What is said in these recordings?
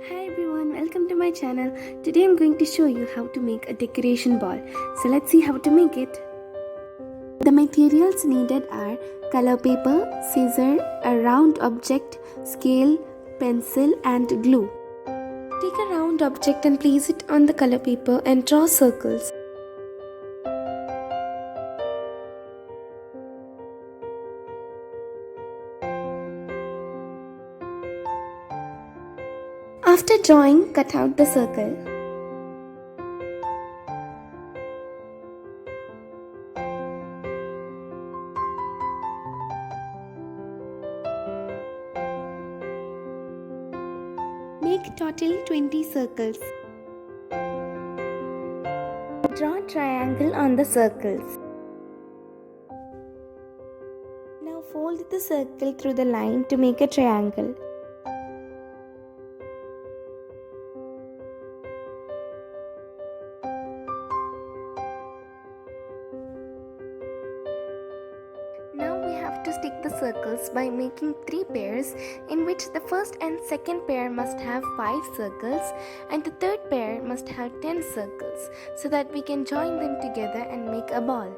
Hi everyone, welcome to my channel. Today I'm going to show you how to make a decoration ball. So let's see how to make it. The materials needed are color paper, scissor, a round object, scale, pencil and glue. Take a round object and place it on the color paper and draw circles. After drawing, cut out the circle. Make total 20 circles. Draw a triangle on the circles. Now fold the circle through the line to make a triangle. Now we have to stick the circles by making 3 pairs, in which the first and second pair must have 5 circles and the third pair must have 10 circles, so that we can join them together and make a ball.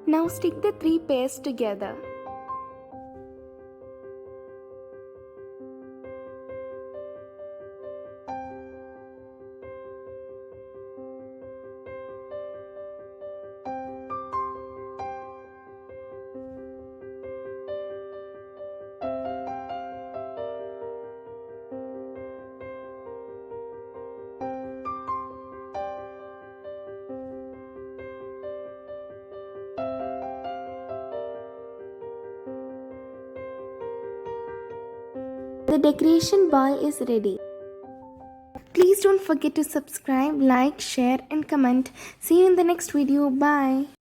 Now stick the 3 pairs together. The decoration ball is ready. Please don't forget to subscribe, like, share and comment. See you in the next video. Bye.